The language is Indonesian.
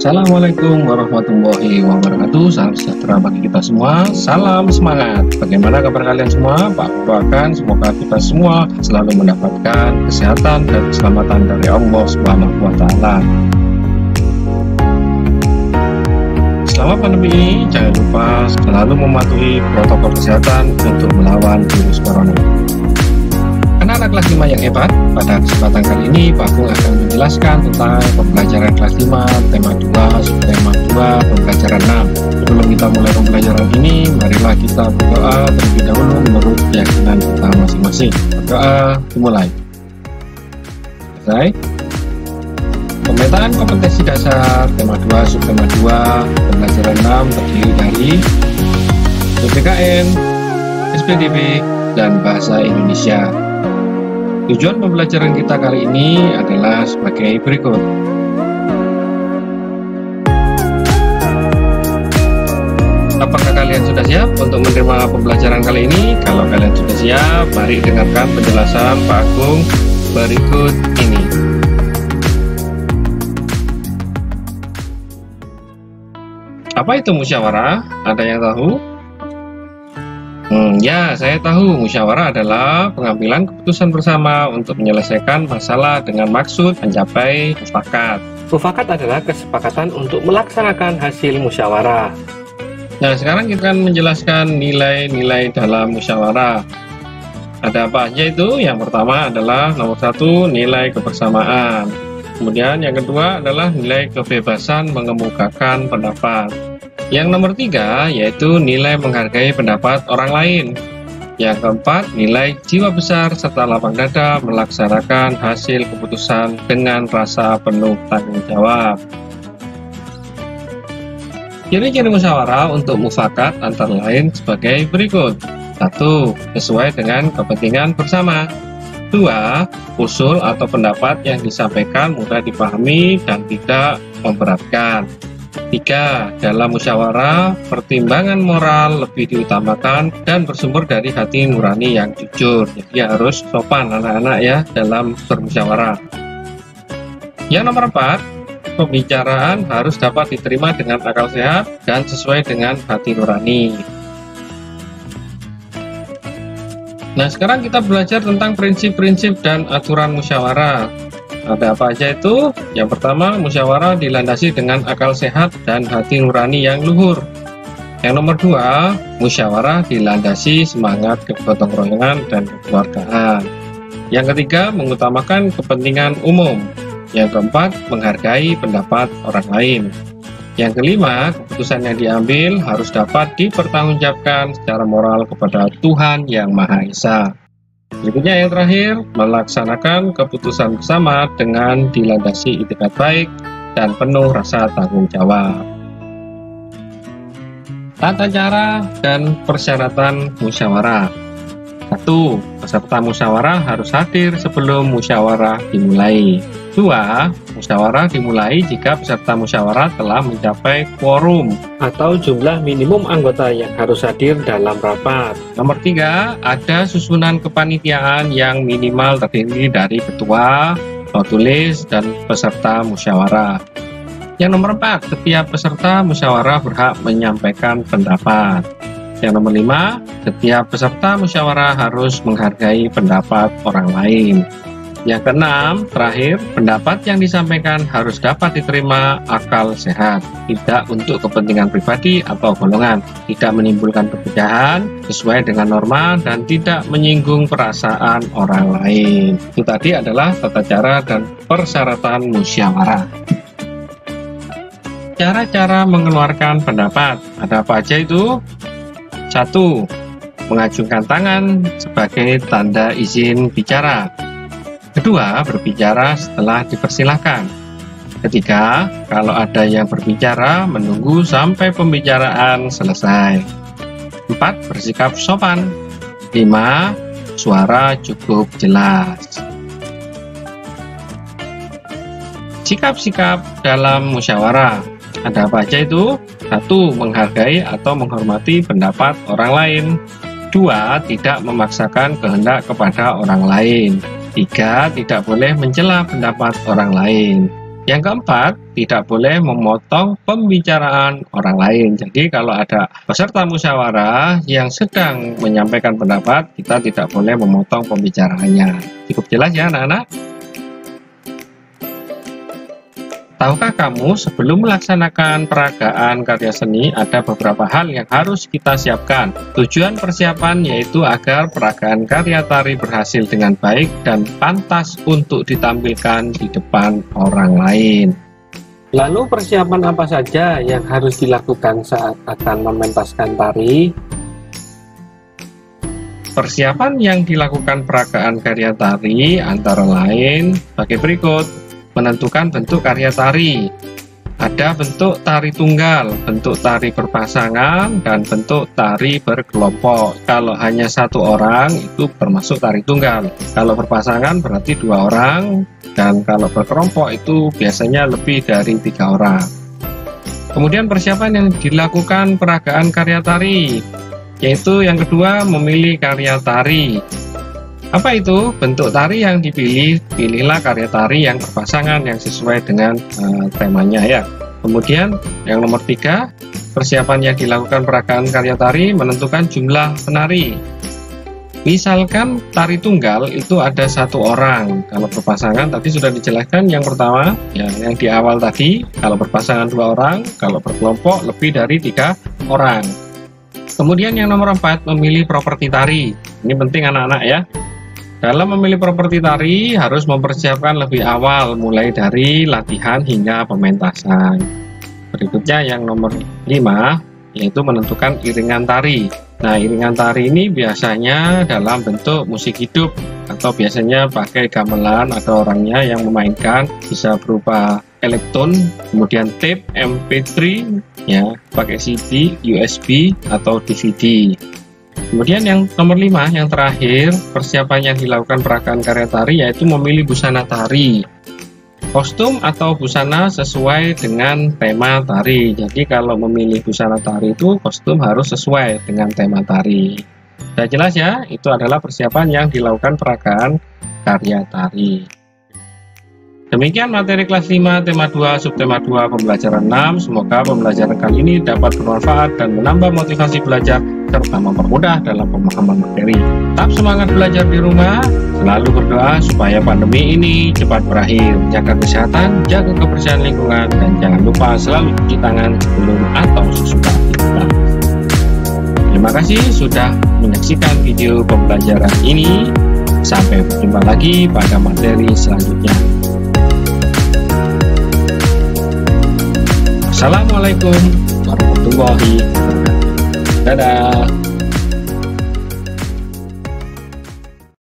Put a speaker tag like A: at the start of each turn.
A: Assalamualaikum warahmatullahi wabarakatuh. Salam sejahtera bagi kita semua. Salam semangat. Bagaimana kabar kalian semua? Pak doakan semoga kita semua selalu mendapatkan kesehatan dan keselamatan dari Allah Subhanahu wa Ta'ala. Selama pandemi ini, jangan lupa selalu mematuhi protokol kesehatan untuk melawan virus corona. Anak-anak kelas 5 yang hebat, pada kesempatan kali ini Pak Agung akan menjelaskan tentang pembelajaran kelas 5, tema 2, subtema 2, pembelajaran 6. Sebelum kita mulai pembelajaran ini, marilah kita berdoa terlebih dahulu menurut keyakinan kita masing-masing. Berdoa dimulai. Selesai. Pemetaan kompetensi dasar, tema 2, subtema 2, pembelajaran 6 terdiri dari PPKN, SPDB, dan Bahasa Indonesia. Tujuan pembelajaran kita kali ini adalah sebagai berikut. Apakah kalian sudah siap untuk menerima pembelajaran kali ini? Kalau kalian sudah siap, mari dengarkan penjelasan Pak Agung berikut ini. Apa itu musyawarah? Ada yang tahu? Ya, saya tahu musyawarah adalah pengambilan keputusan bersama untuk menyelesaikan masalah dengan maksud mencapai mufakat.
B: Mufakat adalah kesepakatan untuk melaksanakan hasil musyawarah.
A: Nah, sekarang kita akan menjelaskan nilai-nilai dalam musyawarah. Ada apa aja itu? Yang pertama adalah nomor 1, nilai kebersamaan. Kemudian yang kedua adalah nilai kebebasan mengemukakan pendapat. Yang nomor 3 yaitu nilai menghargai pendapat orang lain. Yang keempat, nilai jiwa besar serta lapang dada melaksanakan hasil keputusan dengan rasa penuh tanggung jawab. Ciri-ciri musyawarah untuk mufakat antara lain sebagai berikut. 1. Sesuai dengan kepentingan bersama. 2. Usul atau pendapat yang disampaikan mudah dipahami dan tidak memberatkan. 3. Dalam musyawarah, pertimbangan moral lebih diutamakan dan bersumber dari hati nurani yang jujur. Jadi harus sopan anak-anak ya dalam bermusyawarah. Yang nomor 4, pembicaraan harus dapat diterima dengan akal sehat dan sesuai dengan hati nurani. Nah, sekarang kita belajar tentang prinsip-prinsip dan aturan musyawarah. Ada apa aja itu? Yang pertama, musyawarah dilandasi dengan akal sehat dan hati nurani yang luhur. Yang nomor 2, musyawarah dilandasi semangat kegotong royongan dan kekeluargaan. Yang ketiga, mengutamakan kepentingan umum. Yang keempat, menghargai pendapat orang lain. Yang kelima, keputusan yang diambil harus dapat dipertanggungjawabkan secara moral kepada Tuhan Yang Maha Esa. Berikutnya yang terakhir, melaksanakan keputusan bersama dengan dilandasi itikat baik dan penuh rasa tanggung jawab. Tata cara dan persyaratan musyawarah. 1. Peserta musyawarah harus hadir sebelum musyawarah dimulai. 2. Musyawarah dimulai jika peserta musyawarah telah mencapai quorum
B: atau jumlah minimum anggota yang harus hadir dalam rapat.
A: Nomor 3, ada susunan kepanitiaan yang minimal terdiri dari ketua, tulis, dan peserta musyawarah. Yang nomor 4, setiap peserta musyawarah berhak menyampaikan pendapat. Yang nomor 5, setiap peserta musyawarah harus menghargai pendapat orang lain. Yang keenam, terakhir, pendapat yang disampaikan harus dapat diterima akal sehat, tidak untuk kepentingan pribadi atau golongan, tidak menimbulkan perpecahan, sesuai dengan norma, dan tidak menyinggung perasaan orang lain. Itu tadi adalah tata cara dan persyaratan musyawarah. Cara-cara mengeluarkan pendapat, ada apa aja itu? 1. Mengacungkan tangan sebagai tanda izin bicara. Kedua, berbicara setelah dipersilahkan. Ketiga, kalau ada yang berbicara, menunggu sampai pembicaraan selesai. 4. Bersikap sopan. 5. Suara cukup jelas. Sikap-sikap dalam musyawarah. Ada apa aja itu? 1. Menghargai atau menghormati pendapat orang lain. 2. Tidak memaksakan kehendak kepada orang lain. 3. Tidak boleh mencela pendapat orang lain. Yang keempat, tidak boleh memotong pembicaraan orang lain. Jadi kalau ada peserta musyawarah yang sedang menyampaikan pendapat, kita tidak boleh memotong pembicaraannya. Cukup jelas ya anak-anak? Tahukah kamu sebelum melaksanakan peragaan karya seni ada beberapa hal yang harus kita siapkan. Tujuan persiapan yaitu agar peragaan karya tari berhasil dengan baik dan pantas untuk ditampilkan di depan orang lain.
B: Lalu persiapan apa saja yang harus dilakukan saat akan mementaskan tari?
A: Persiapan yang dilakukan peragaan karya tari antara lain sebagai berikut. Menentukan bentuk karya tari. Ada bentuk tari tunggal, bentuk tari berpasangan, dan bentuk tari berkelompok. Kalau hanya satu orang itu termasuk tari tunggal. Kalau berpasangan berarti 2 orang, dan kalau berkelompok itu biasanya lebih dari 3 orang. Kemudian persiapan yang dilakukan peragaan karya tari, yaitu yang kedua memilih karya tari. Apa itu? Bentuk tari yang dipilih, pilihlah karya tari yang berpasangan yang sesuai dengan temanya ya. Kemudian yang nomor 3, persiapan yang dilakukan peragaan karya tari menentukan jumlah penari. Misalkan tari tunggal itu ada 1 orang, kalau berpasangan tadi sudah dijelaskan yang pertama, ya, yang di awal tadi, kalau berpasangan 2 orang, kalau berkelompok lebih dari 3 orang. Kemudian yang nomor 4, memilih properti tari. Ini penting anak-anak ya. Dalam memilih properti tari harus mempersiapkan lebih awal mulai dari latihan hingga pementasan. Berikutnya yang nomor 5 yaitu menentukan iringan tari. Nah, iringan tari ini biasanya dalam bentuk musik hidup atau biasanya pakai gamelan atau orangnya yang memainkan, bisa berupa elektron, kemudian tape, MP3 ya, pakai CD, USB atau DVD. Kemudian yang nomor 5, yang terakhir, persiapan yang dilakukan peragaan karya tari yaitu memilih busana tari. Kostum atau busana sesuai dengan tema tari. Jadi kalau memilih busana tari itu kostum harus sesuai dengan tema tari. Sudah jelas ya, itu adalah persiapan yang dilakukan peragaan karya tari. Demikian materi kelas 5 tema 2 subtema 2 pembelajaran 6. Semoga pembelajaran kali ini dapat bermanfaat dan menambah motivasi belajar serta mempermudah dalam pemahaman materi. Tetap semangat belajar di rumah, selalu berdoa supaya pandemi ini cepat berakhir. Jaga kesehatan, jaga kebersihan lingkungan, dan jangan lupa selalu cuci tangan sebelum atau sesudah aktivitas. Terima kasih sudah menyaksikan video pembelajaran ini. Sampai berjumpa lagi pada materi selanjutnya. Assalamualaikum warahmatullahi wabarakatuh. Dadah.